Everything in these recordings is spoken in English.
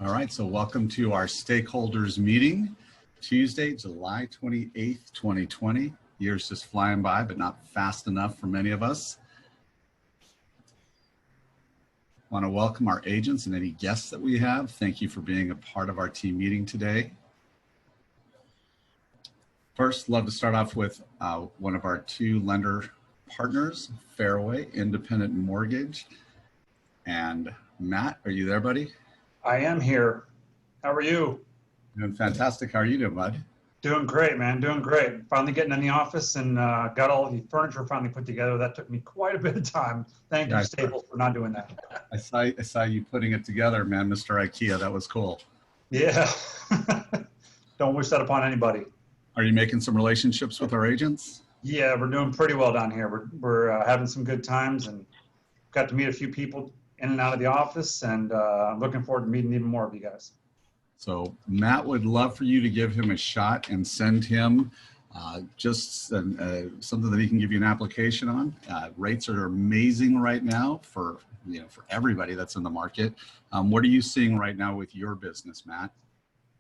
All right, so welcome to our stakeholders meeting, Tuesday, July 28th, 2020. Years just flying by, but not fast enough for many of us. I want to welcome our agents and any guests that we have. Thank you for being a part of our team meeting today. First, love to start off with one of our two lender partners, Fairway Independent Mortgage. And Matt, are you there, buddy? I am here. How are you? Doing fantastic. How are you doing, bud? Doing great, man. Doing great. Finally getting in the office and got all the furniture finally put together. That took me quite a bit of time. Thank you, Staples, for not doing that. I saw you putting it together, man, Mr. IKEA. That was cool. Yeah. Don't wish that upon anybody. Are you making some relationships with our agents? Yeah, we're doing pretty well down here. We're having some good times and got to meet a few people in and out of the office, and I'm looking forward to meeting even more of you guys. So Matt would love for you to give him a shot and send him something that he can give you an application on. Rates are amazing right now for everybody that's in the market. What are you seeing right now with your business, Matt?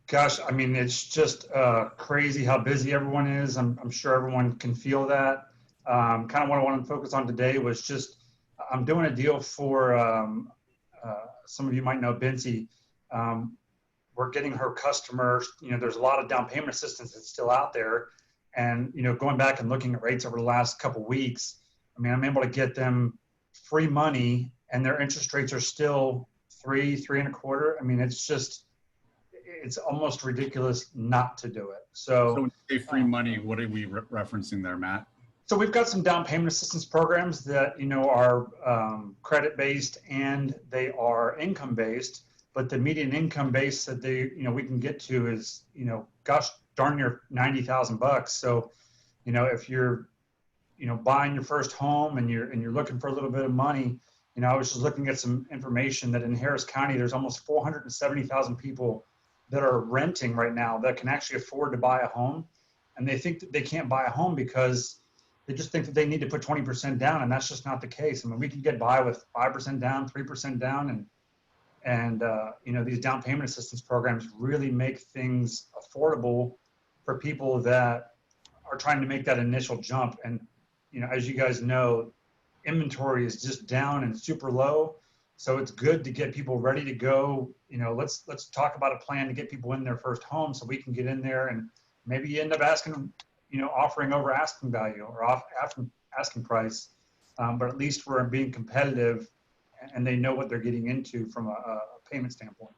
Gosh, I mean, it's just crazy how busy everyone is. I'm sure everyone can feel that. Kind of what I wanted to focus on today was just, I'm doing a deal for, some of you might know Bincy. We're getting her customers, there's a lot of down payment assistance that's still out there. And, going back and looking at rates over the last couple of weeks, I mean, I'm able to get them free money and their interest rates are still 3.25. I mean, it's almost ridiculous not to do it. So when you say free money, what are we referencing there, Matt? So we've got some down payment assistance programs that, are credit-based and they are income-based, but the median income base that we can get to is, gosh darn near $90,000. So, if you're, buying your first home and you're looking for a little bit of money, I was just looking at some information that in Harris County, there's almost 470,000 people that are renting right now that can actually afford to buy a home. And they think that they can't buy a home because they just think that they need to put 20% down, and that's just not the case. I mean, we can get by with 5% down, 3% down, and these down payment assistance programs really make things affordable for people that are trying to make that initial jump. And as you guys know, inventory is just down and super low, so it's good to get people ready to go. Let's talk about a plan to get people in their first home, so we can get in there and maybe you end up asking, offering over asking value or asking price, but at least we're being competitive and they know what they're getting into from a payment standpoint.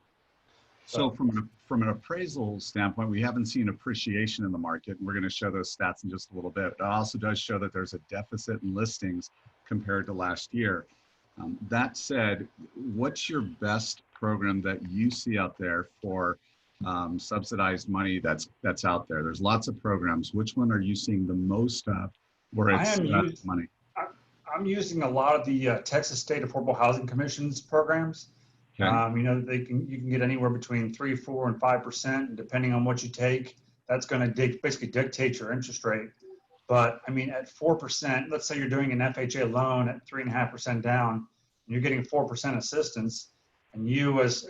So from an appraisal standpoint, we haven't seen appreciation in the market, and we're going to show those stats in just a little bit. It also does show that there's a deficit in listings compared to last year. That said, what's your best program that you see out there for subsidized money that's out there? There's lots of programs. Which one are you seeing the most of where it's money? I'm using a lot of the Texas State Affordable Housing Commission's programs. Okay. You can get anywhere between 3, 4, and 5%, and depending on what you take, that's going to basically dictate your interest rate. But I mean, at 4%, let's say you're doing an FHA loan at 3.5% down, and you're getting 4% assistance, and you as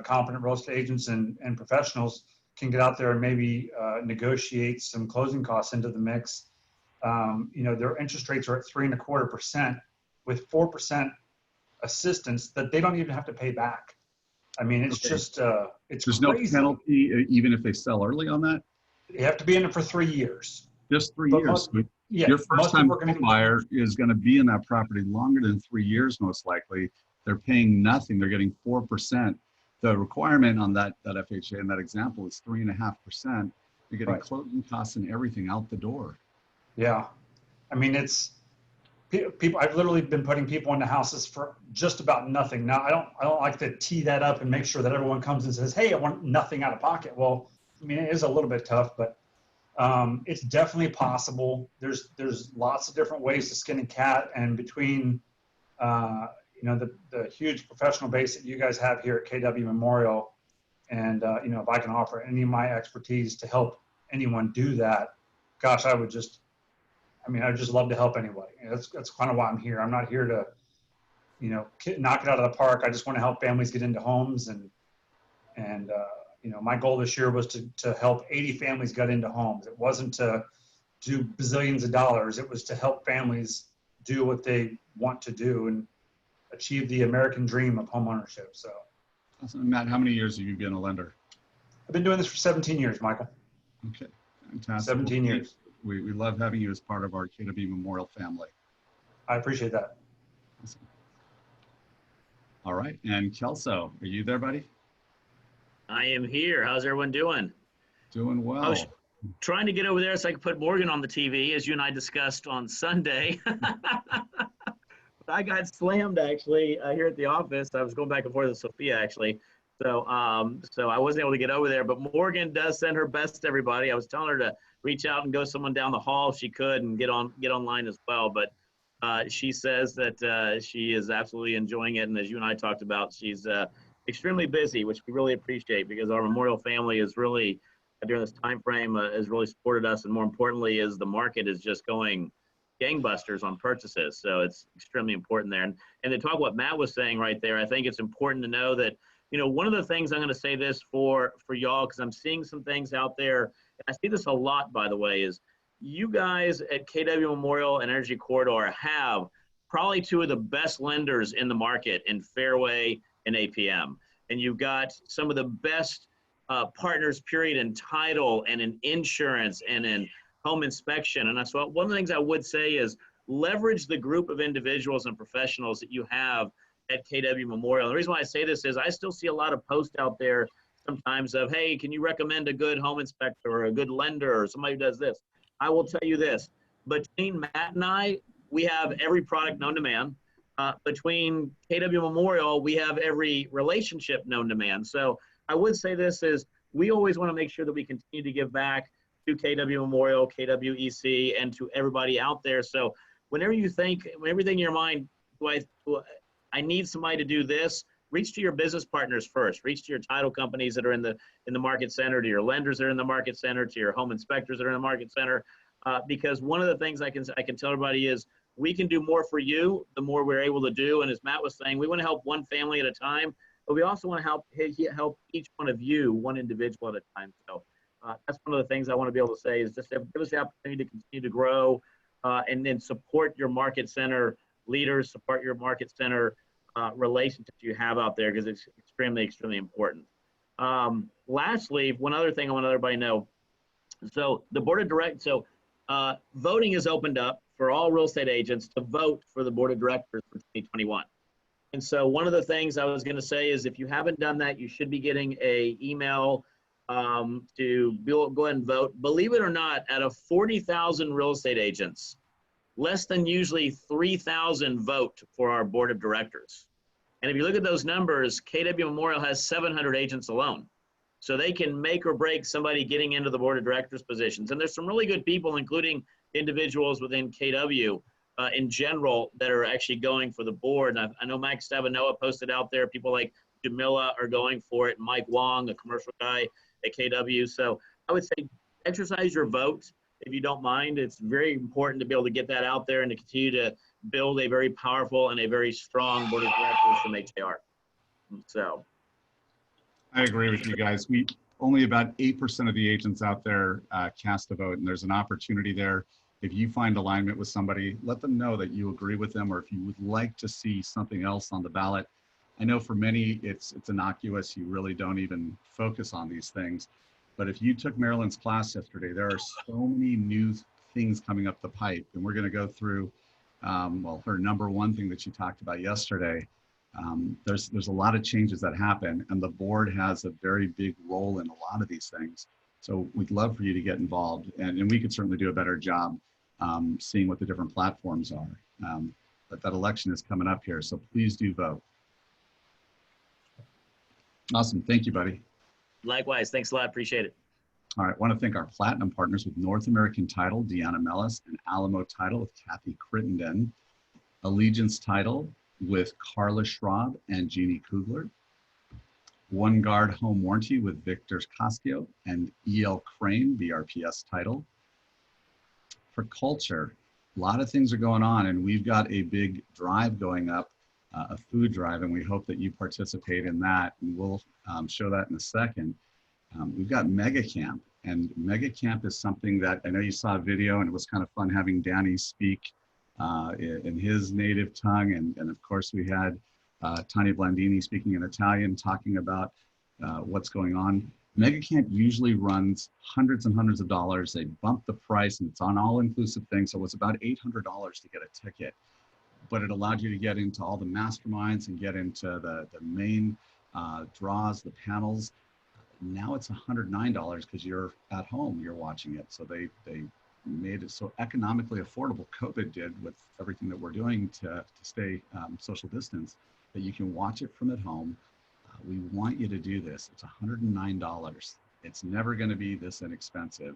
competent real estate agents and professionals can get out there and maybe negotiate some closing costs into the mix. Their interest rates are at 3.25% with 4% assistance that they don't even have to pay back. I mean, it's just, it's There's crazy. No penalty even if they sell early on that? You have to be in it for 3 years. Just 3 years. Your first time buyer is going to be in that property longer than 3 years, most likely. They're paying nothing. They're getting 4%. The requirement on that FHA in that example is 3.5%. You're getting closing costs and everything out the door. Yeah. I mean, it's people. I've literally been putting people into houses for just about nothing. Now, I don't like to tee that up and make sure that everyone comes and says, hey, I want nothing out of pocket. Well, I mean, it is a little bit tough, but it's definitely possible. There's lots of different ways to skin a cat, and between the huge professional base that you guys have here at KW Memorial, and if I can offer any of my expertise to help anyone do that, gosh, I'd just love to help anybody. That's kind of why I'm here. I'm not here to, knock it out of the park. I just want to help families get into homes and And, my goal this year was to help 80 families get into homes. It wasn't to do bazillions of dollars. It was to help families do what they want to do and achieve the American dream of homeownership. So, awesome. Matt, how many years have you been a lender? I've been doing this for 17 years, Michael. Okay, fantastic. 17 years. We love having you as part of our KW Memorial family. I appreciate that. Awesome. All right, and Kelso, are you there, buddy? I am here. How's everyone doing? Doing well. I was trying to get over there so I could put Morgan on the TV, as you and I discussed on Sunday. I got slammed actually here at the office. I was going back and forth with Sophia actually. So I wasn't able to get over there, but Morgan does send her best to everybody. I was telling her to reach out and go someone down the hall if she could and get online as well. But she says that she is absolutely enjoying it. And as you and I talked about, she's extremely busy, which we really appreciate because our Memorial family is really, during this time frame, has really supported us. And more importantly, is the market is just going gangbusters on purchases. So it's extremely important there. And to talk what Matt was saying right there, I think it's important to know that, one of the things I'm going to say this for y'all, because I'm seeing some things out there, and I see this a lot, by the way, is you guys at KW Memorial and Energy Corridor have probably two of the best lenders in the market in Fairway and APM. And you've got some of the best partners, period, in title and in insurance and in home inspection. And that's what one of the things I would say is leverage the group of individuals and professionals that you have at KW Memorial. And the reason why I say this is I still see a lot of posts out there sometimes of, hey, can you recommend a good home inspector or a good lender or somebody who does this? I will tell you this, between Matt and I, we have every product known to man. Between KW Memorial, we have every relationship known to man. So I would say this is we always want to make sure that we continue to give back to KW Memorial, KWEC, and to everybody out there. So whenever you think, when everything in your mind, I need somebody to do this, reach to your business partners first. Reach to your title companies that are in the market center, to your lenders that are in the market center, to your home inspectors that are in the market center. Because one of the things I can tell everybody is we can do more for you the more we're able to do. And as Matt was saying, we want to help one family at a time, but we also want to help each one of you, one individual at a time. So that's one of the things I want to be able to say is just give us the opportunity to continue to grow and then support your market center leaders, support your market center relationships you have out there because it's extremely, extremely important. Lastly, one other thing I want everybody to know. So the board of directors, voting is opened up for all real estate agents to vote for the board of directors for 2021. And so one of the things I was going to say is if you haven't done that, you should be getting a email to go ahead and vote. Believe it or not, out of 40,000 real estate agents, less than usually 3,000 vote for our board of directors. And if you look at those numbers, KW Memorial has 700 agents alone. So they can make or break somebody getting into the board of directors positions. And there's some really good people, including individuals within KW in general that are actually going for the board. And I know Mike Stavanoa posted out there, people like Jamila are going for it, Mike Wong, a commercial guy at KW. So I would say exercise your vote. If you don't mind, it's very important to be able to get that out there and to continue to build a very powerful and a very strong board of directors from HAR. So. I agree with you guys. Only about 8% of the agents out there cast a vote, and there's an opportunity there. If you find alignment with somebody, let them know that you agree with them, or if you would like to see something else on the ballot. I know for many, it's innocuous. You really don't even focus on these things. But if you took Marilyn's class yesterday, there are so many new things coming up the pipe. And we're going to go through, her number one thing that she talked about yesterday. There's a lot of changes that happen, and the board has a very big role in a lot of these things. So we'd love for you to get involved, and we could certainly do a better job seeing what the different platforms are. But that election is coming up here, so please do vote. Awesome. Thank you, buddy. Likewise. Thanks a lot. Appreciate it. All right. I want to thank our platinum partners with North American Title, Deanna Mellis, and Alamo Title with Kathy Crittenden, Allegiance Title with Carla Schraub and Jeannie Kugler, One Guard Home Warranty with Victor Cascio and E.L. Crane, BRPS Title. For culture, a lot of things are going on, and we've got a big drive going up a food drive, and we hope that you participate in that. And we'll show that in a second. We've got Mega Camp, and Mega Camp is something that I know you saw a video, and it was kind of fun having Danny speak in his native tongue. And of course, we had Tanya Blandini speaking in Italian, talking about what's going on. Mega Camp usually runs hundreds and hundreds of dollars. They bump the price, and it's on all-inclusive things. So it was about $800 to get a ticket, but it allowed you to get into all the masterminds and get into the main draws, the panels. Now it's $109 because you're at home, you're watching it. So they made it so economically affordable. COVID did with everything that we're doing to stay social distance, that you can watch it from at home. We want you to do this. It's $109. It's never going to be this inexpensive.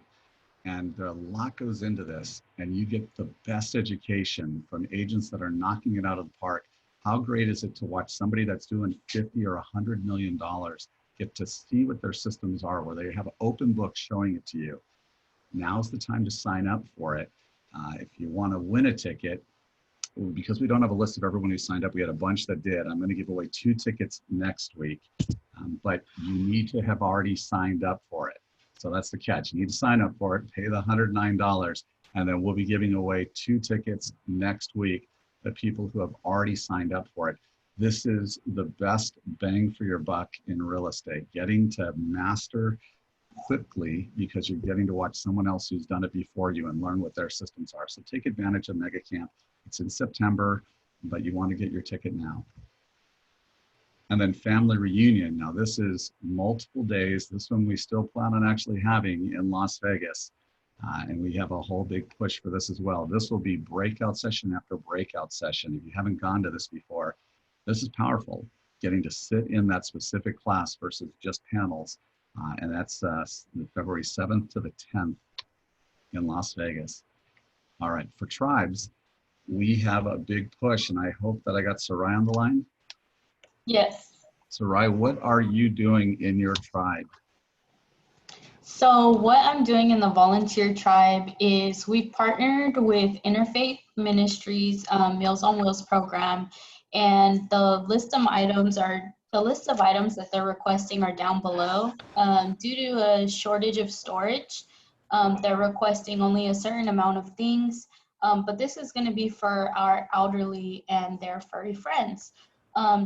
And a lot goes into this, and you get the best education from agents that are knocking it out of the park. How great is it to watch somebody that's doing 50 or $100 million get to see what their systems are, where they have an open book showing it to you. Now's the time to sign up for it. If you want to win a ticket, because we don't have a list of everyone who signed up, we had a bunch that did. I'm going to give away 2 tickets next week, but you need to have already signed up for it. So that's the catch. You need to sign up for it, pay the $109, and then we'll be giving away 2 tickets next week to people who have already signed up for it. This is the best bang for your buck in real estate, getting to master quickly, because you're getting to watch someone else who's done it before you and learn what their systems are. So take advantage of Mega Camp. It's in September, but you want to get your ticket now. And then Family Reunion. Now this is multiple days. This one we still plan on actually having in Las Vegas. And we have a whole big push for this as well. This will be breakout session after breakout session. If you haven't gone to this before, this is powerful, getting to sit in that specific class versus just panels. And that's February 7th to the 10th in Las Vegas. All right, for tribes, we have a big push, and I hope that I got Sarai on the line. Yes. Sarai, what are you doing in your tribe? So what I'm doing in the volunteer tribe is we've partnered with Interfaith Ministries Meals on Wheels program, and the list of items that they're requesting are down below. Due to a shortage of storage, they're requesting only a certain amount of things, but this is going to be for our elderly and their furry friends.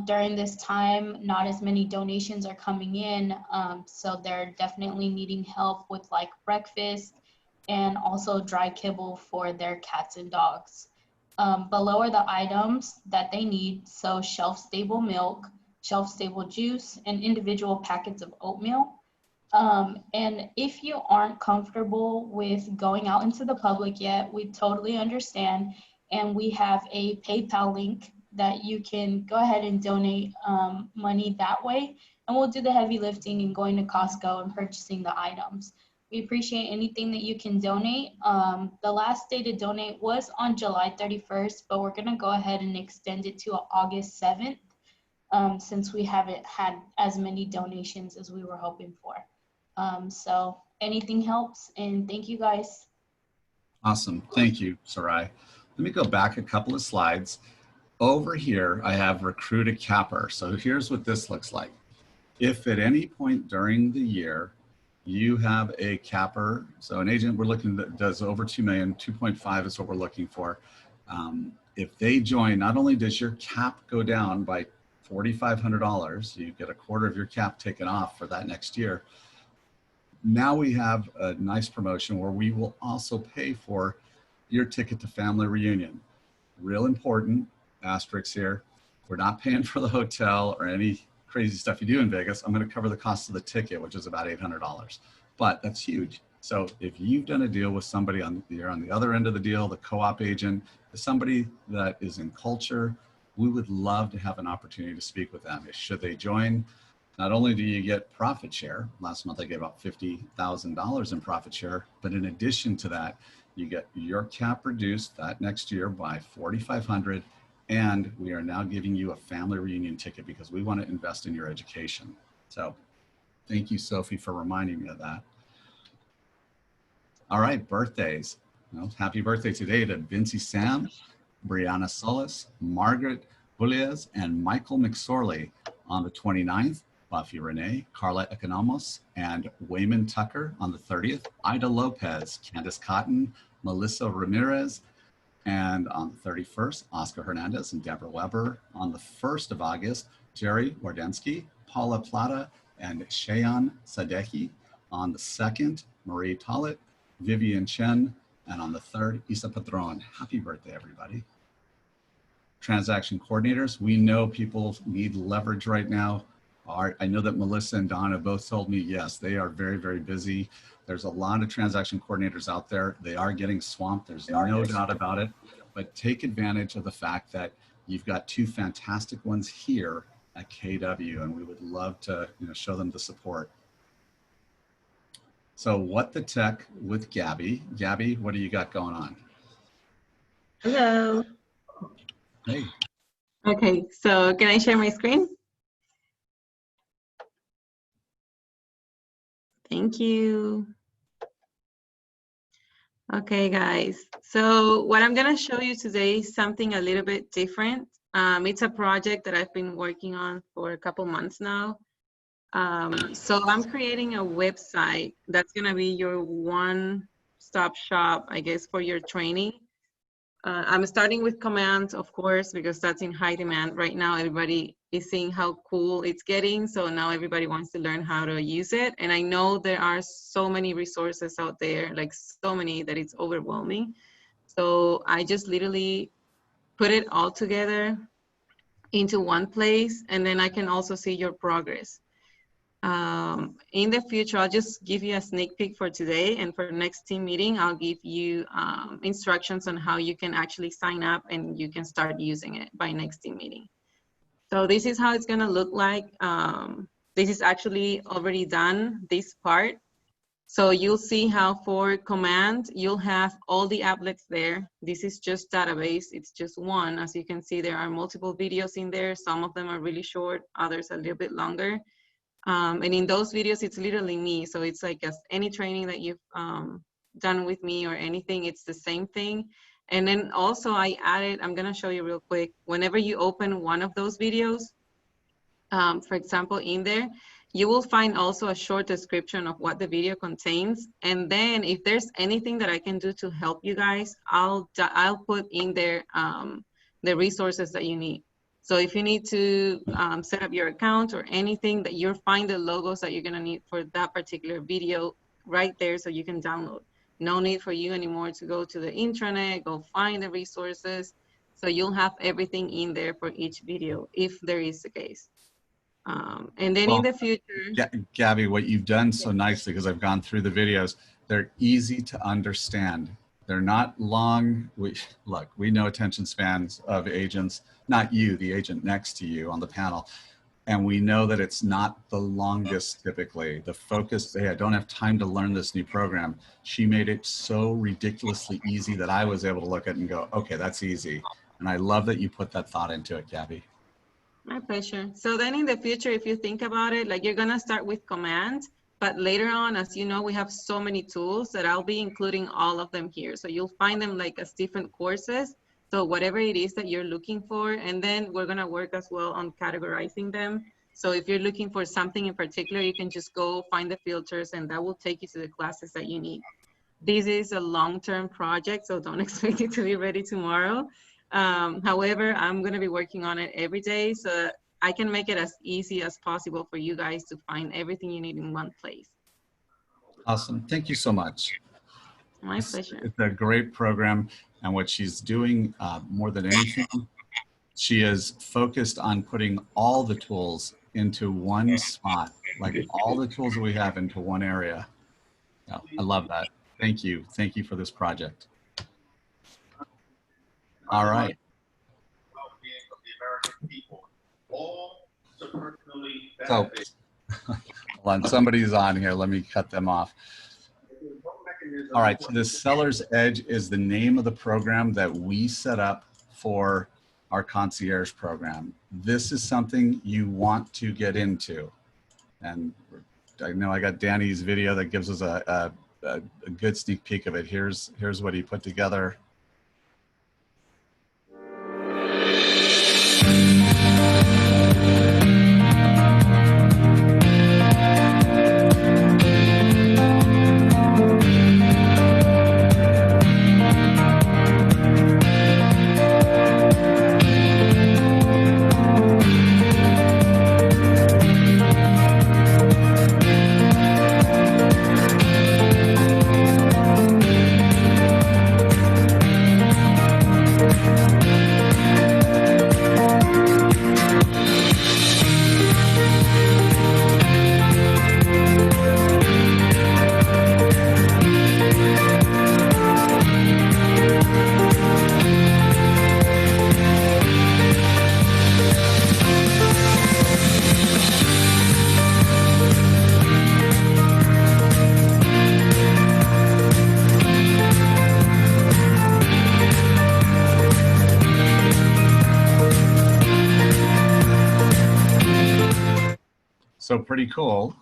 During this time, not as many donations are coming in, so they're definitely needing help with like breakfast and also dry kibble for their cats and dogs. Below are the items that they need, so shelf-stable milk, shelf-stable juice, and individual packets of oatmeal. And if you aren't comfortable with going out into the public yet, we totally understand, and we have a PayPal link that you can go ahead and donate money that way, and we'll do the heavy lifting and going to Costco and purchasing the items. We appreciate anything that you can donate. The last day to donate was on July 31st, but we're gonna go ahead and extend it to August 7th since we haven't had as many donations as we were hoping for. So anything helps, and thank you guys. Awesome, thank you, Sarai. Let me go back a couple of slides. Over here, I have recruit a capper. So here's what this looks like. If at any point during the year, you have a capper, so an agent we're looking that does over 2 million, 2.5 is what we're looking for. If they join, not only does your cap go down by $4,500, you get a quarter of your cap taken off for that next year. Now we have a nice promotion where we will also pay for your ticket to Family Reunion. Real important, asterisk here. We're not paying for the hotel or any crazy stuff you do in Vegas. I'm going to cover the cost of the ticket, which is about $800, but that's huge. So if you've done a deal with somebody you're on the other end of the deal, the co-op agent, somebody that is in culture, we would love to have an opportunity to speak with them. Should they join, not only do you get profit share, last month I gave about $50,000 in profit share, but in addition to that, you get your cap reduced that next year by $4,500. And we are now giving you a Family Reunion ticket because we want to invest in your education. So thank you, Sophie, for reminding me of that. All right, birthdays. Well, happy birthday today to Vincy Sam, Brianna Solis, Margaret, Bullies and Michael McSorley. On the 29th, Buffy Renee, Carla Economos, and Wayman Tucker. On the 30th, Ida Lopez, Candace Cotton, Melissa Ramirez, and on the 31st, Oscar Hernandez and Deborah Weber. On the 1st of August, Jerry Wardensky, Paula Plata, and Shayan Sadehi. On the 2nd, Marie Tollett, Vivian Chen, and on the 3rd, Isa Padron. Happy birthday, everybody. Transaction coordinators, we know people need leverage right now. I know that Melissa and Donna both told me, yes, they are very, very busy. There's a lot of transaction coordinators out there. They are getting swamped. There's no doubt about it. But take advantage of the fact that you've got two fantastic ones here at KW, and we would love to show them the support. So What the Tech with Gabby. Gabby, what do you got going on? Hello. Hey. Okay, so can I share my screen? Thank you. Okay, guys. So what I'm gonna show you today is something a little bit different. It's a project that I've been working on for a couple months now. So I'm creating a website that's gonna be your one-stop shop, I guess, for your training. I'm starting with commands, of course, because that's in high demand right now. Everybody is seeing how cool it's getting. So now everybody wants to learn how to use it. And I know there are so many resources out there, like so many that it's overwhelming. So I just literally put it all together into one place, and then I can also see your progress. In the future, I'll just give you a sneak peek for today, and for next team meeting, I'll give you instructions on how you can actually sign up and you can start using it by next team meeting. So this is how it's gonna look like. This is actually already done, this part. So you'll see how for command, you'll have all the applets there. This is just database, it's just one. As you can see, there are multiple videos in there. Some of them are really short, others a little bit longer. And in those videos, it's literally me. So it's like any training that you've done with me or anything, it's the same thing. And then also I added, I'm gonna show you real quick, whenever you open one of those videos, for example, in there, you will find also a short description of what the video contains. And then if there's anything that I can do to help you guys, I'll put in there the resources that you need. So if you need to set up your account or anything, that you'll find the logos that you're gonna need for that particular video right there so you can download. No need for you anymore to go to the intranet, go find the resources. So you'll have everything in there for each video, if there is the case. And then in the future. Gabby, what you've done so nicely, because I've gone through the videos, they're easy to understand. They're not long. Look, we know attention spans of agents, not you, the agent next to you on the panel. And we know that it's not the longest typically. The focus, hey, I don't have time to learn this new program. She made it so ridiculously easy that I was able to look at it and go, okay, that's easy. And I love that you put that thought into it, Gabby. My pleasure. So then in the future, if you think about it, like you're gonna start with command, but later on, as you know, we have so many tools that I'll be including all of them here. So you'll find them like as different courses. So whatever it is that you're looking for, and then we're gonna work as well on categorizing them. So if you're looking for something in particular, you can just go find the filters and that will take you to the classes that you need. This is a long-term project, so don't expect it to be ready tomorrow. However, I'm gonna be working on it every day so that I can make it as easy as possible for you guys to find everything you need in one place. Awesome, thank you so much. My pleasure. It's a great program, and what she's doing more than anything, she is focused on putting all the tools into one spot, like all the tools that we have into one area. Yeah, I love that. Thank you for this project. All right. So, hold on, somebody's on here. Let me cut them off. All right, so this Seller's Edge is the name of the program that we set up for our concierge program. This is something you want to get into. And I know I got Danny's video that gives us a good sneak peek of it. Here's what he put together. pretty cool.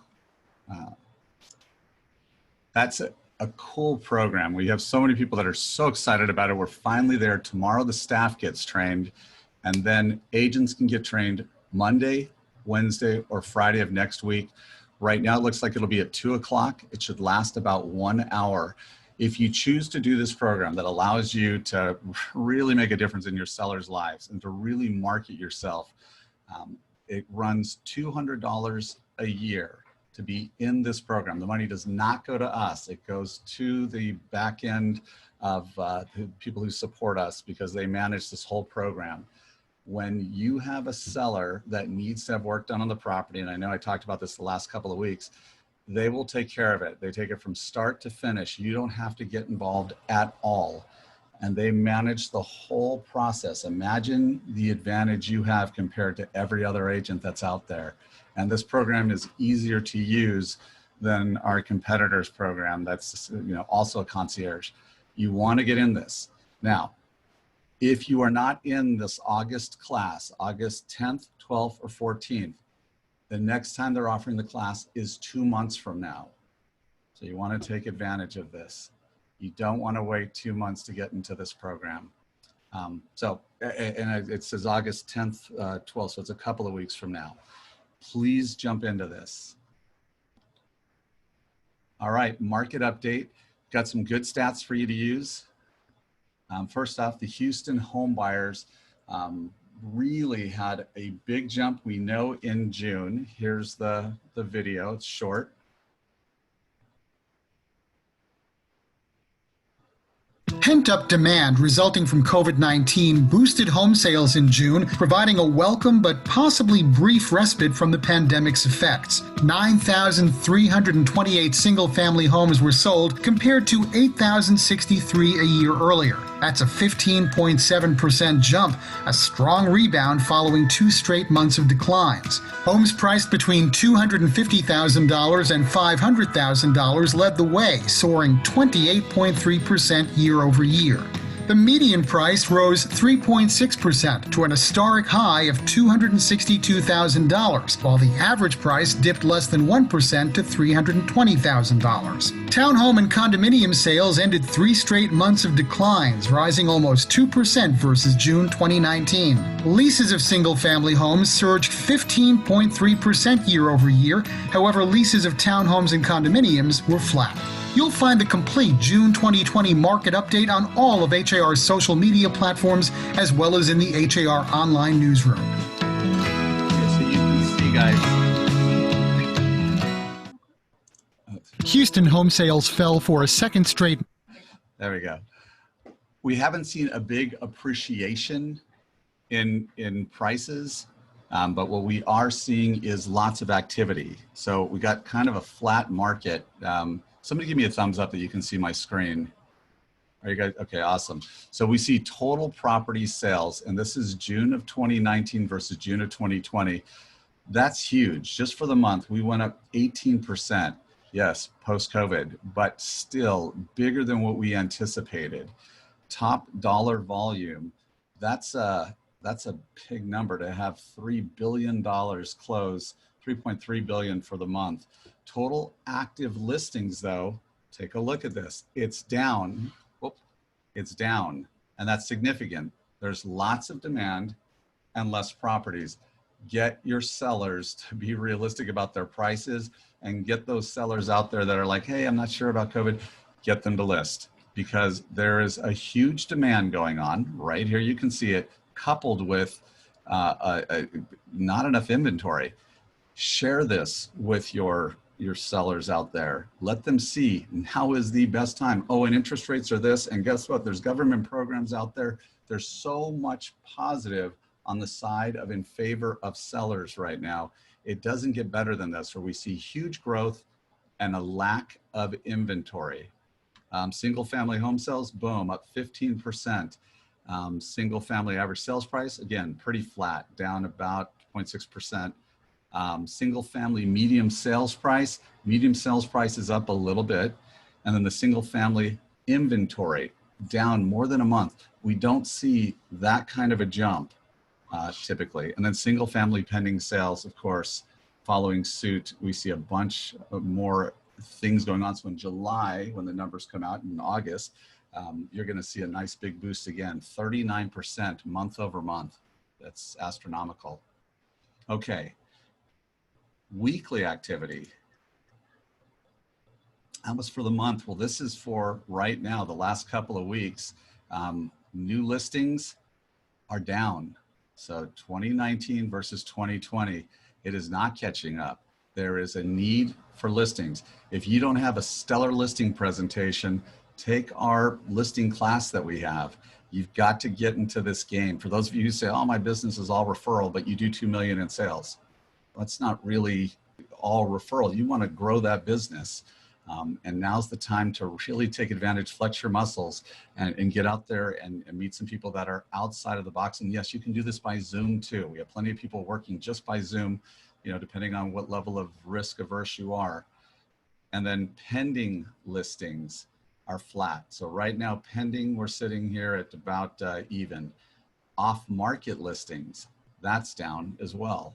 That's a cool program. We have so many people that are so excited about it. We're finally there. Tomorrow the staff gets trained, and then agents can get trained Monday, Wednesday, or Friday of next week. Right now it looks like it'll be at 2 o'clock. It should last about 1 hour. If you choose to do this program that allows you to really make a difference in your sellers' lives and to really market yourself, it runs $200 a year to be in this program. The money does not go to us. It goes to the back end of the people who support us because they manage this whole program. When you have a seller that needs to have work done on the property, and I know I talked about this the last couple of weeks, they will take care of it. They take it from start to finish. You don't have to get involved at all. And they manage the whole process. Imagine the advantage you have compared to every other agent that's out there. And this program is easier to use than our competitor's program that's also a concierge. You want to get in this. Now, if you are not in this August class, August 10th, 12th, or 14th, the next time they're offering the class is 2 months from now. So you want to take advantage of this. You don't want to wait 2 months to get into this program. It says August 10th, 12th, so it's a couple of weeks from now. Please jump into this. All right, market update. Got some good stats for you to use. First off, the Houston home buyers really had a big jump, we know, in June. Here's the video, it's short. Pent-up demand resulting from COVID-19 boosted home sales in June, providing a welcome but possibly brief respite from the pandemic's effects. 9,328 single-family homes were sold compared to 8,063 a year earlier. That's a 15.7% jump, a strong rebound following 2 straight months of declines. Homes priced between $250,000 and $500,000 led the way, soaring 28.3% year over year. The median price rose 3.6% to an historic high of $262,000, while the average price dipped less than 1% to $320,000. Townhome and condominium sales ended 3 straight months of declines, rising almost 2% versus June 2019. Leases of single-family homes surged 15.3% year over year. However, leases of townhomes and condominiums were flat. You'll find the complete June 2020 market update on all of HAR's social media platforms, as well as in the HAR online newsroom. Okay, so you can see, guys. Houston home sales fell for a second straight. There we go. We haven't seen a big appreciation in prices, but what we are seeing is lots of activity. So we got kind of a flat market. Somebody give me a thumbs up that you can see my screen. Are you guys, okay, awesome. So we see total property sales, and this is June of 2019 versus June of 2020. That's huge. Just for the month, we went up 18%. Yes, post-COVID, but still bigger than what we anticipated. Top dollar volume, that's a big number to have $3 billion close, 3.3 billion for the month. Total active listings, though, take a look at this. It's down. Whoop, it's down, and that's significant. There's lots of demand and less properties. Get your sellers to be realistic about their prices, and get those sellers out there that are like, hey, I'm not sure about COVID. Get them to list, because there is a huge demand going on. Right here, you can see it, coupled with not enough inventory. Share this with your sellers out there. Let them see now is the best time. Oh, and interest rates are this, and guess what? There's government programs out there. There's so much positive on the side of in favor of sellers right now. It doesn't get better than this, where we see huge growth and a lack of inventory. Single family home sales, boom, up 15%. Single family average sales price, again, pretty flat, down about 0.6%. Single family medium sales price is up a little bit. And then the single family inventory down more than a month. We don't see that kind of a jump typically. And then single family pending sales, of course, following suit, we see a bunch of more things going on. So in July, when the numbers come out in August, you're going to see a nice big boost again, 39% month over month. That's astronomical. Okay, weekly activity. That was for the month. Well, this is for right now, the last couple of weeks. New listings are down. So 2019 versus 2020, it is not catching up. There is a need for listings. If you don't have a stellar listing presentation, take our listing class that we have. You've got to get into this game. For those of you who say, oh, my business is all referral, but you do 2 million in sales. That's not really all referral. You want to grow that business. And now's the time to really take advantage, flex your muscles, and get out there and meet some people that are outside of the box. And yes, you can do this by Zoom too. We have plenty of people working just by Zoom, you know, depending on what level of risk averse you are. And then pending listings are flat. So right now, pending, we're sitting here at about even. Off-market listings, that's down as well.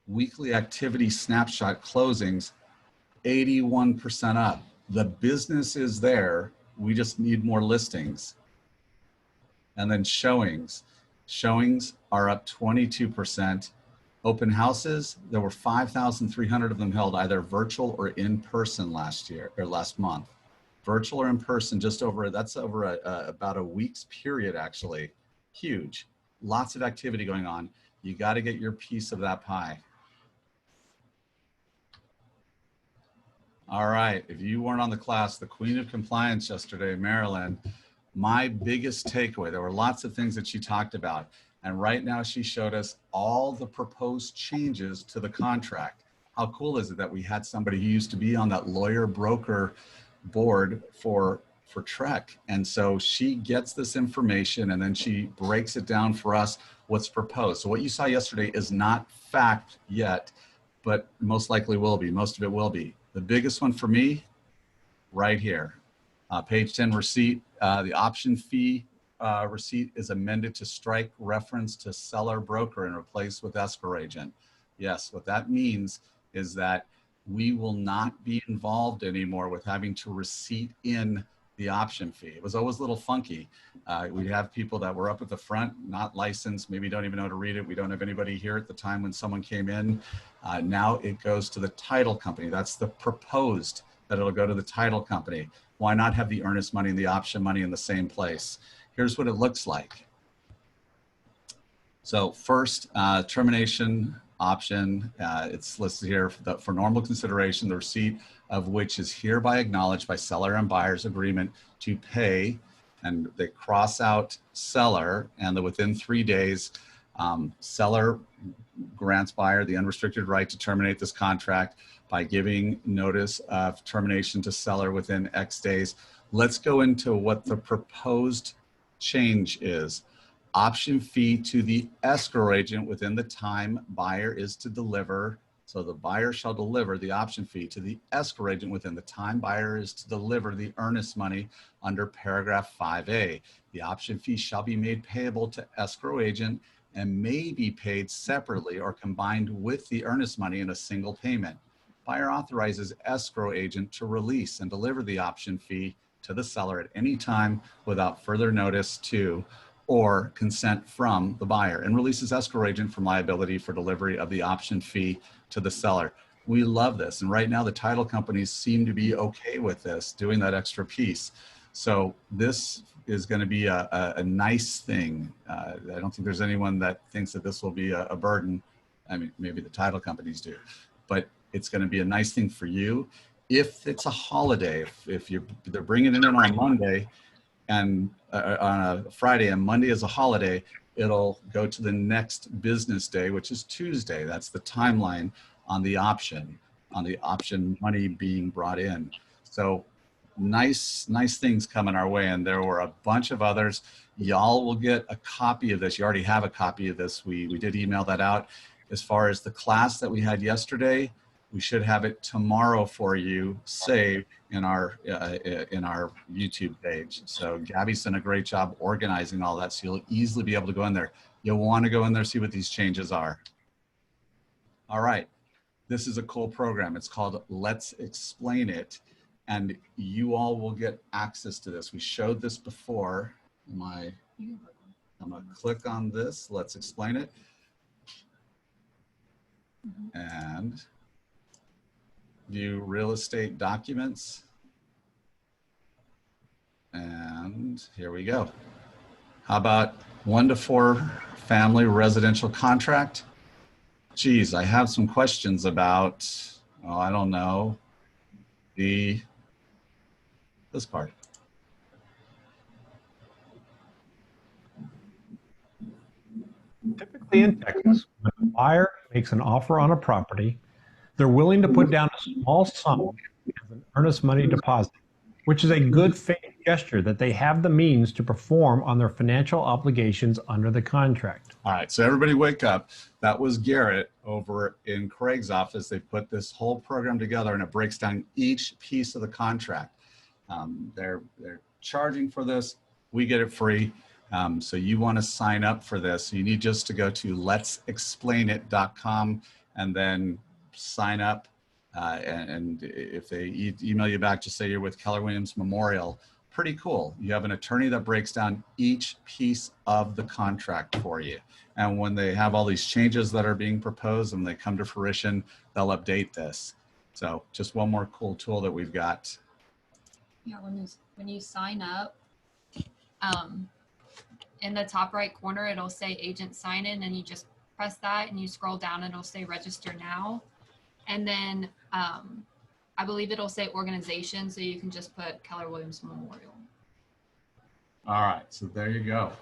Weekly activity snapshot closings, 81% up. The business is there. We just need more listings. And then showings. Showings are up 22%. Open houses, there were 5,300 of them held either virtual or in person last year or last month. Virtual or in person, just over, that's over about a week's period actually. Huge. Lots of activity going on. You got to get your piece of that pie. All right, if you weren't on the class, the Queen of Compliance yesterday, Marilyn, my biggest takeaway, there were lots of things that she talked about. And right now she showed us all the proposed changes to the contract. How cool is it that we had somebody who used to be on that lawyer broker board for Trek. And so she gets this information and then she breaks it down for us what's proposed. So what you saw yesterday is not fact yet, but most likely will be. Most of it will be. The biggest one for me, right here, page 10 receipt, the option fee receipt is amended to strike reference to seller broker and replace with escrow agent. Yes, what that means is that we will not be involved anymore with having to receipt in the option fee. It was always a little funky. We'd have people that were up at the front, not licensed, maybe don't even know how to read it. We don't have anybody here at the time when someone came in. Now it goes to the title company. That's the proposed, that it'll go to the title company. Why not have the earnest money and the option money in the same place? Here's what it looks like. So first, termination option, it's listed here for normal consideration, the receipt of which is hereby acknowledged by seller and buyer's agreement to pay, and they cross out seller, and within 3 days, seller grants buyer the unrestricted right to terminate this contract by giving notice of termination to seller within X days. Let's go into what the proposed change is. Option fee to the escrow agent within the time buyer is to deliver. So the buyer shall deliver the option fee to the escrow agent within the time buyer is to deliver the earnest money under paragraph 5A. The option fee shall be made payable to escrow agent and may be paid separately or combined with the earnest money in a single payment. Buyer authorizes escrow agent to release and deliver the option fee to the seller at any time without further notice to or consent from the buyer, and releases escrow agent from liability for delivery of the option fee to the seller. We love this. And right now the title companies seem to be okay with this, doing that extra piece. So this is going to be a nice thing. I don't think there's anyone that thinks that this will be a burden. I mean, maybe the title companies do, but it's going to be a nice thing for you. If it's a holiday, if they're bringing it in on Monday, and on a Friday and Monday is a holiday, it'll go to the next business day, which is Tuesday. That's the timeline on the option money being brought in. So nice things coming our way. And there were a bunch of others. Y'all will get a copy of this. You already have a copy of this. We did email that out. As far as the class that we had yesterday, we should have it tomorrow for you saved in our YouTube page. So Gabby's done a great job organizing all that, so you'll easily be able to go in there. You'll want to go in there, see what these changes are. All right, This is a cool program. It's called Let's Explain It. And you all will get access to this. We showed this before. I'm gonna click on this. Let's explain it. And view real estate documents. And here we go. How about 1 to 4 family residential contract? Geez, I have some questions about, oh, I don't know, this part. Typically in Texas, when a buyer makes an offer on a property, they're willing to put down a small sum as an earnest money deposit, which is a good faith gesture that they have the means to perform on their financial obligations under the contract. All right, so everybody wake up. That was Garrett over in Craig's office. They put this whole program together and it breaks down each piece of the contract. They're charging for this. We get it free. So you want to sign up for this. You need just to go to letsexplainit.com and then sign up. And if they email you back, just say you're with Keller Williams Memorial. Pretty cool. You have an attorney that breaks down each piece of the contract for you. And when they have all these changes that are being proposed and they come to fruition, they'll update this. So just one more cool tool that we've got. Yeah, when you sign up, in the top right corner, it'll say agent sign in, and you just press that and you scroll down and it'll say register now. And then I believe it'll say organization, so you can just put Keller Williams Memorial. All right, so there you go.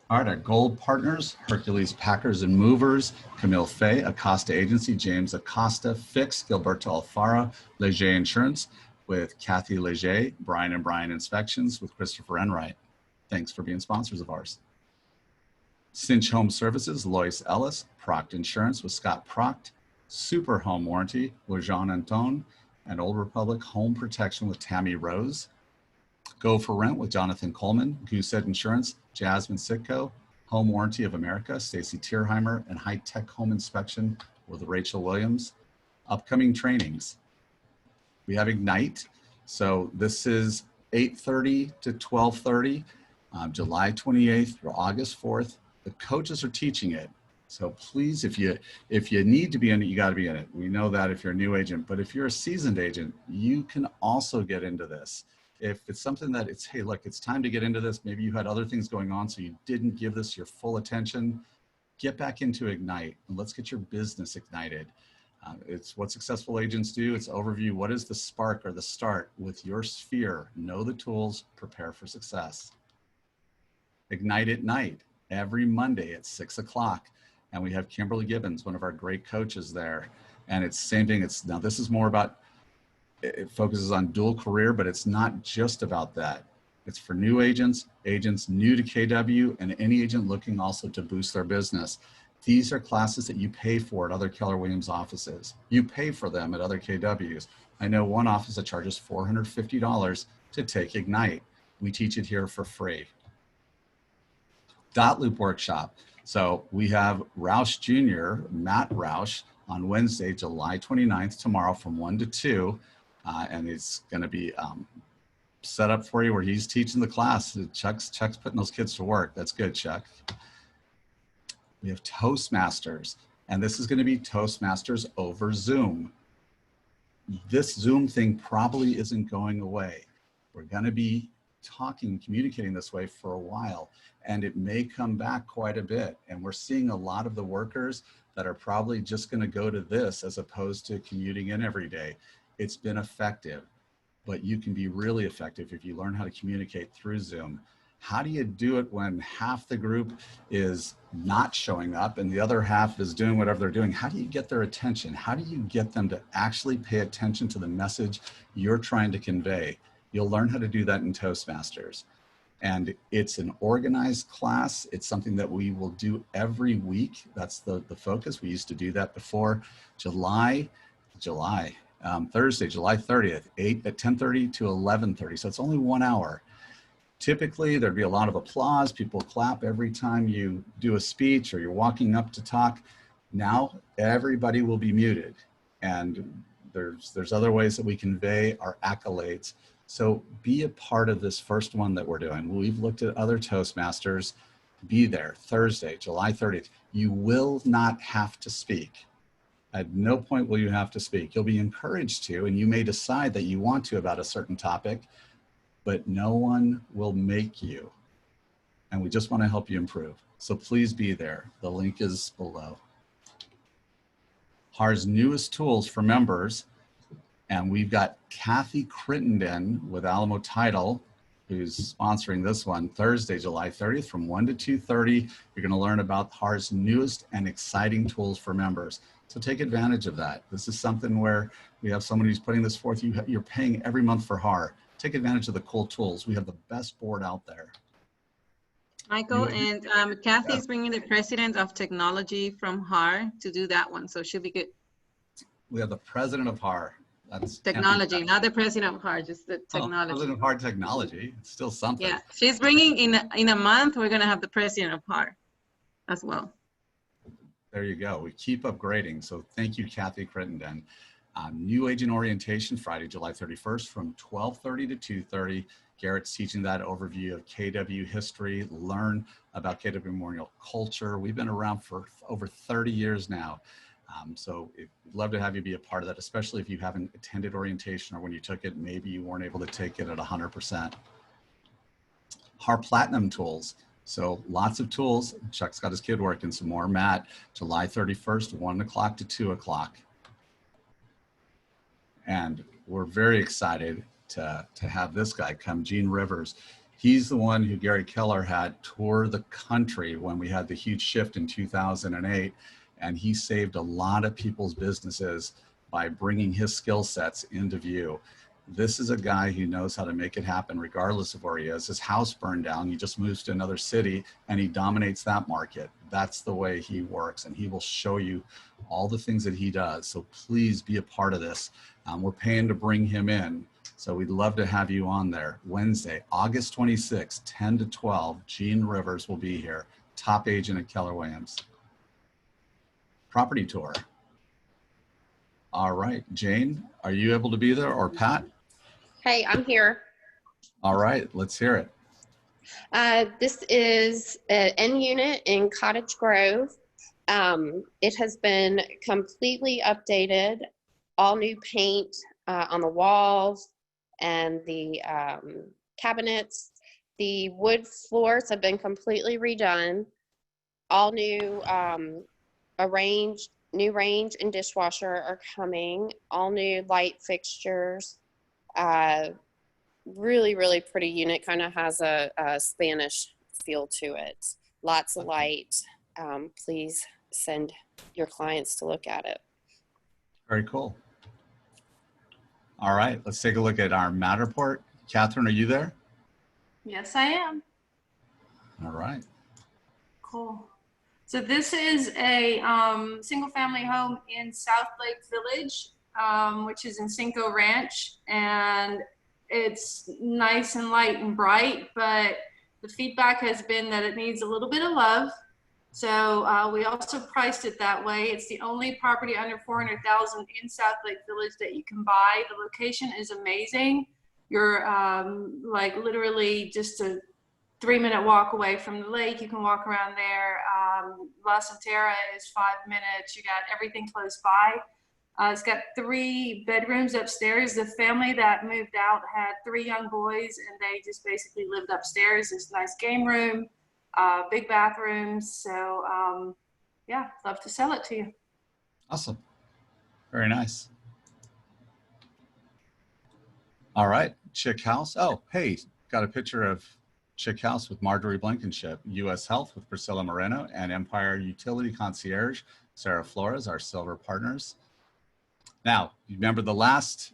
All right, our gold partners, Hercules Packers and Movers, Camille Fay, Acosta Agency, James Acosta, Fix, Gilberto Alfaro, Leger Insurance, with Kathy Leger, Brian and Brian Inspections, with Christopher Enright. Thanks for being sponsors of ours. Cinch Home Services, Lois Ellis, Proct Insurance with Scott Proct, Super Home Warranty with Jean Anton, and Old Republic Home Protection with Tammy Rose. Go for Rent with Jonathan Coleman, Goosehead Insurance, Jasmine Sitko, Home Warranty of America, Stacy Tierheimer, and High Tech Home Inspection with Rachel Williams. Upcoming trainings. We have Ignite. So this is 8:30 to 12:30, July 28th through August 4th. The coaches are teaching it. So please, if you need to be in it, you got to be in it. We know that if you're a new agent, but if you're a seasoned agent, you can also get into this. If it's something that it's, hey, look, it's time to get into this. Maybe you had other things going on, so you didn't give this your full attention. Get back into Ignite and let's get your business ignited. It's what successful agents do. It's overview. What is the spark or the start with your sphere? Know the tools, prepare for success. Ignite at Night every Monday at 6 o'clock. And we have Kimberly Gibbons, one of our great coaches there. And it's same thing. Now this is more about, it focuses on dual career, but it's not just about that. It's for new agents, agents new to KW, and any agent looking also to boost their business. These are classes that you pay for at other Keller Williams offices. You pay for them at other KWs. I know one office that charges $450 to take Ignite. We teach it here for free. Dot Loop Workshop. So we have Roush Jr., Matt Roush, on Wednesday, July 29th, tomorrow from 1 to 2. And it's going to be set up for you where he's teaching the class. Chuck's putting those kids to work. That's good, Chuck. We have Toastmasters, and this is going to be Toastmasters over Zoom. This Zoom thing probably isn't going away. We're going to be talking, communicating this way for a while, and it may come back quite a bit. And we're seeing a lot of the workers that are probably just going to go to this as opposed to commuting in every day. It's been effective, but you can be really effective if you learn how to communicate through Zoom. How do you do it when half the group is not showing up and the other half is doing whatever they're doing? How do you get their attention? How do you get them to actually pay attention to the message you're trying to convey? You'll learn how to do that in Toastmasters. And it's an organized class. It's something that we will do every week. That's the focus. We used to do that before. Thursday, July 30th, 10:30 to 11:30. So it's only 1 hour. Typically, there'd be a lot of applause. People clap every time you do a speech or you're walking up to talk. Now everybody will be muted, and there's other ways that we convey our accolades. So be a part of this first one that we're doing. We've looked at other Toastmasters. Be there Thursday, July 30th. You will not have to speak. At no point will you have to speak. You'll be encouraged to, and you may decide that you want to about a certain topic, but no one will make you. And we just want to help you improve. So please be there. The link is below. HAR'S newest tools for members, and we've got Kathy Crittenden with Alamo Title, who's sponsoring this one, Thursday, July 30th from 1 to 2:30. You're going to learn about HAR'S newest and exciting tools for members. So take advantage of that. This is something where we have somebody who's putting this forth. You're paying every month for HAR. Take advantage of the cool tools. We have the best board out there. Michael, and Kathy's bringing the president of technology from HAR to do that one, so she'll be good. We have the president of HAR. That's Technology, not the president of HAR, just the technology. President of HAR technology. It's still something. Yeah, she's bringing in a month. We're gonna have the president of HAR as well. There you go. We keep upgrading. So thank you, Kathy Crittenden. New agent orientation, Friday, July 31st from 12:30 to 2:30. Garrett's teaching that overview of KW history, learn about KW Memorial culture. We've been around for over 30 years now. So we'd love to have you be a part of that, especially if you haven't attended orientation or when you took it, maybe you weren't able to take it at 100%. HAR Platinum tools. So lots of tools. Chuck's got his kid working some more. Matt, July 31st, 1 o'clock to 2 o'clock. And we're very excited to have this guy come, Gene Rivers. He's the one who Gary Keller had tour the country when we had the huge shift in 2008. And he saved a lot of people's businesses by bringing his skill sets into view. This is a guy who knows how to make it happen regardless of where he is. His house burned down, he just moves to another city and he dominates that market. That's the way he works, and he will show you all the things that he does. So please be a part of this. We're paying to bring him in. So we'd love to have you on there. Wednesday, August 26th, 10 to 12, Gene Rivers will be here, top agent at Keller Williams. Property tour. All right, Jane, are you able to be there, or Pat? Hey, I'm here. All right, let's hear it. This is an N unit in Cottage Grove. It has been completely updated, all new paint on the walls and the cabinets. The wood floors have been completely redone. All new new range and dishwasher are coming. All new light fixtures. Really, really pretty unit. Kind of has a Spanish feel to it. Lots of light. Please send your clients to look at it. Very cool. All right, let's take a look at our Matterport. Catherine, are you there? Yes, I am. All right. Cool. So this is a single family home in South Lake Village, which is in Cinco Ranch. And it's nice and light and bright, but the feedback has been that it needs a little bit of love. So we also priced it that way. It's the only property under $400,000 in South Lake Village that you can buy. The location is amazing. You're like literally just a 3-minute walk away from the lake. You can walk around there. La Centera is 5 minutes. You got everything close by. It's got 3 bedrooms upstairs. The family that moved out had 3 young boys, and they just basically lived upstairs. This nice game room, big bathrooms. So yeah, love to sell it to you. Awesome. Very nice. All right, Chick House. Oh, hey, got a picture of Chick House with Marjorie Blankenship, U.S. Health with Priscilla Moreno, and Empire Utility Concierge, Sarah Flores, our silver partners. Now, you remember the last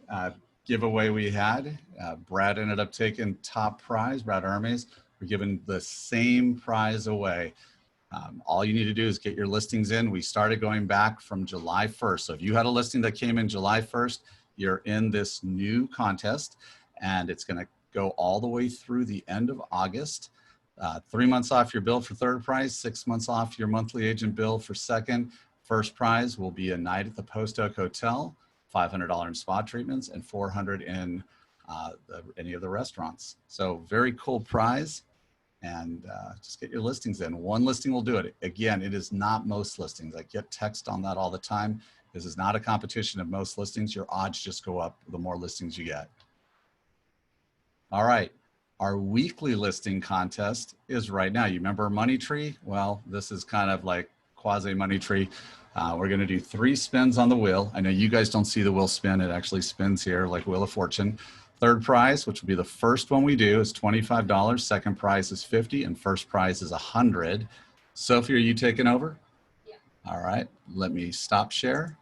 giveaway we had? Brad ended up taking top prize, Brad Hermes. We're giving the same prize away. All you need to do is get your listings in. We started going back from July 1st. So if you had a listing that came in July 1st, you're in this new contest, and it's going to go all the way through the end of August. 3 months off your bill for third prize, 6 months off your monthly agent bill for second, First prize will be a night at the Post Oak Hotel, $500 in spa treatments, and $400 in any of the restaurants. So very cool prize. And just get your listings in. One listing will do it. Again, it is not most listings. I get text on that all the time. This is not a competition of most listings. Your odds just go up the more listings you get. All right. Our weekly listing contest is right now. You remember Money Tree? Well, this is kind of like quasi Money Tree. We're going to do 3 spins on the wheel. I know you guys don't see the wheel spin. It actually spins here like Wheel of Fortune. Third prize, which will be the first one we do, is $25. Second prize is $50, and first prize is $100. Sophie, are you taking over? Yeah. All right. Let me stop share.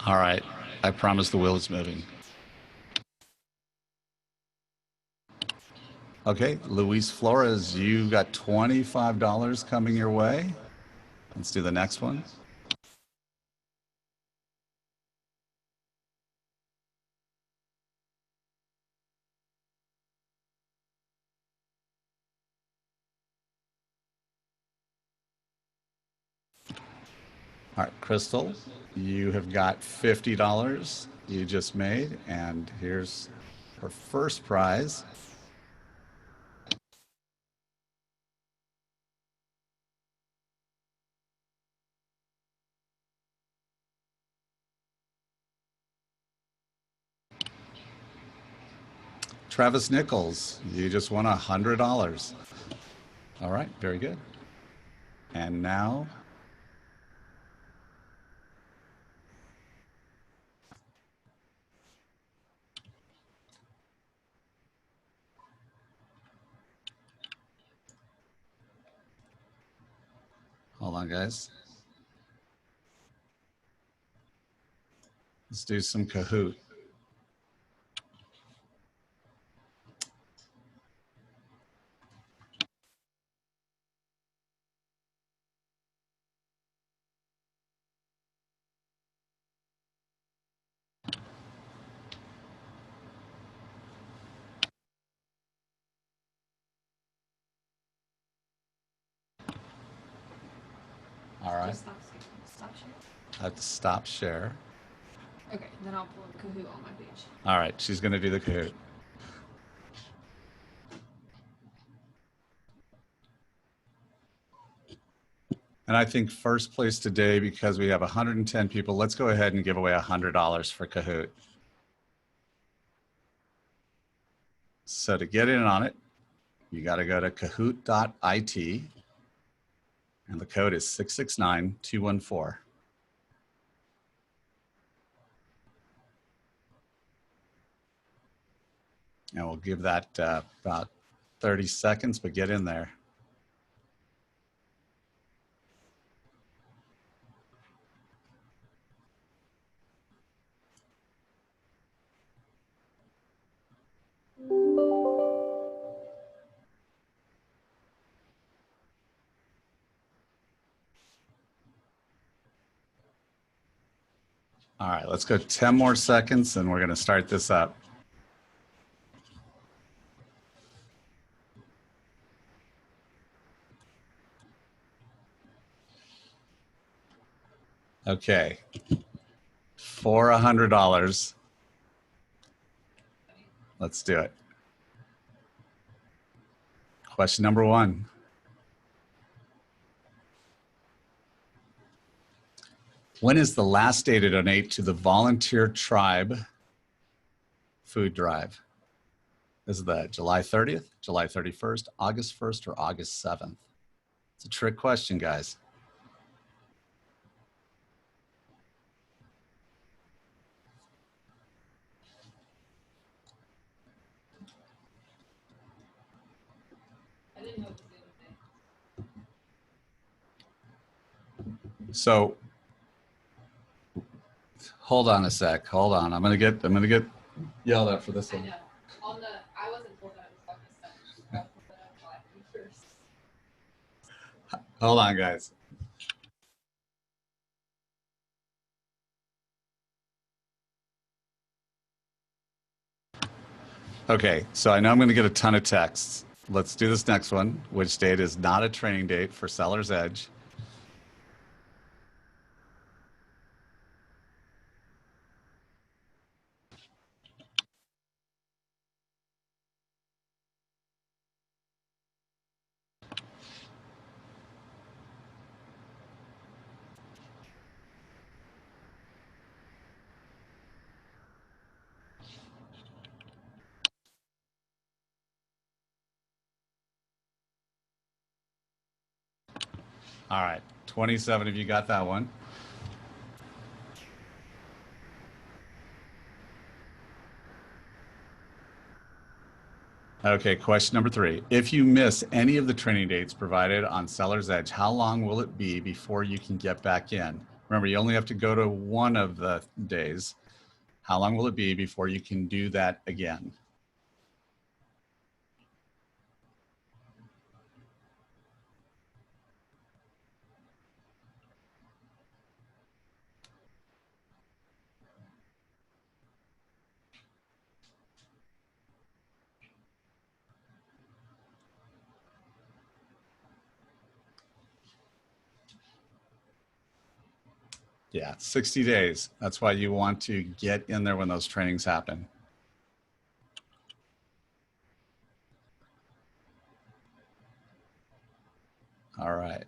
All right. I promise the wheel is moving. Okay, Luis Flores, you got $25 coming your way. Let's do the next one. All right, Crystal, you have got $50 you just made, and here's her first prize. Travis Nichols, you just won $100. All right, very good. And now, hold on, guys. Let's do some Kahoot. All right. Stop share. I have to stop share. Okay, then I'll pull up Kahoot on my page. All right, she's going to do the Kahoot. And I think first place today, because we have 110 people, let's go ahead and give away $100 for Kahoot. So to get in on it, you got to go to kahoot.it, and the code is 669214. And we'll give that about 30 seconds, but get in there. All right, let's go 10 more seconds and we're going to start this up. Okay, for $100, let's do it. Question number 1. When is the last day to donate to the Volunteer Tribe food drive? Is that July 30th, July 31st, August 1st, or August 7th? It's a trick question, guys. So hold on a sec. Hold on. I'm gonna get yelled at for this one. Hold on, guys. Okay, so I know I'm going to get a ton of texts. Let's do this next one, which date is not a training date for Seller's Edge. All right, 27 of you got that one. Okay, question number 3. If you miss any of the training dates provided on Seller's Edge, how long will it be before you can get back in? Remember, you only have to go to one of the days. How long will it be before you can do that again? Yeah, 60 days. That's why you want to get in there when those trainings happen. All right.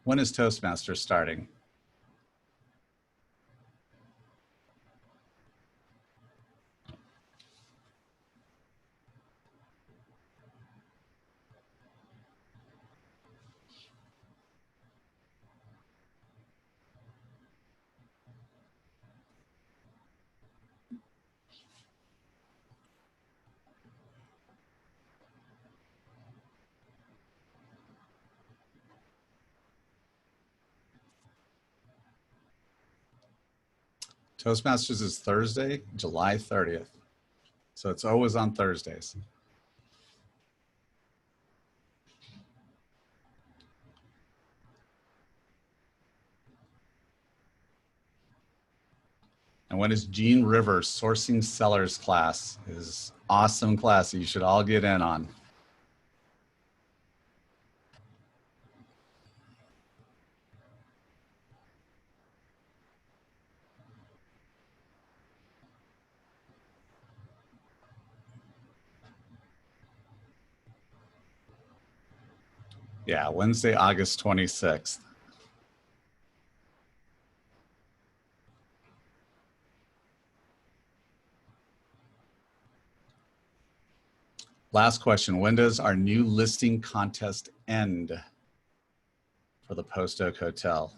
When is Toastmasters starting? Toastmasters is Thursday, July 30th. So it's always on Thursdays. And when is Gene Rivers Sourcing Sellers class? Is awesome class that you should all get in on. Yeah, Wednesday, August 26th. Last question, when does our new listing contest end for the Post Oak Hotel?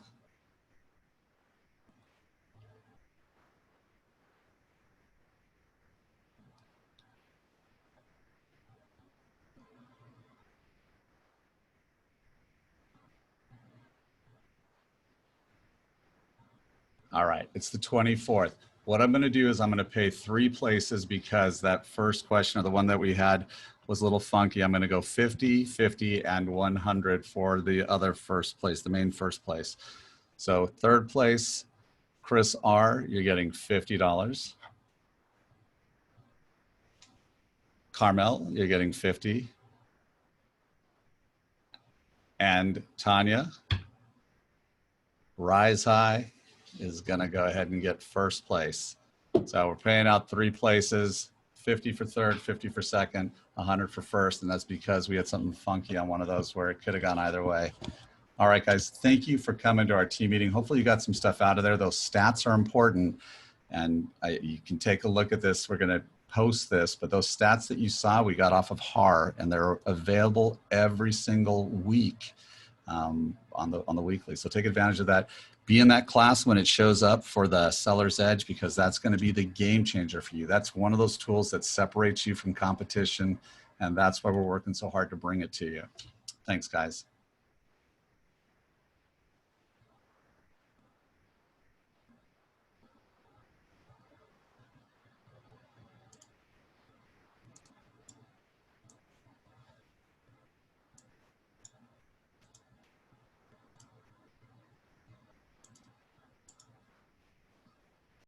All right, it's the 24th. What I'm gonna do is I'm gonna pay 3 places because that first question, or the one that we had, was a little funky. I'm gonna go 50, 50, and 100 for the other first place, the main first place. So third place, Chris R., you're getting $50. Carmel, you're getting 50. And Tanya, Rise High, is gonna go ahead and get first place. So we're paying out 3 places, 50 for third, 50 for second, 100 for first, and that's because we had something funky on one of those where it could have gone either way. All right, guys, thank you for coming to our team meeting. Hopefully you got some stuff out of there. Those stats are important, and you can take a look at this. We're gonna post this, but those stats that you saw, we got off of HAR, and they're available every single week on the weekly. So take advantage of that. Be in that class when it shows up for the Seller's Edge, because that's going to be the game changer for you. That's one of those tools that separates you from competition, and that's why we're working so hard to bring it to you. Thanks, guys.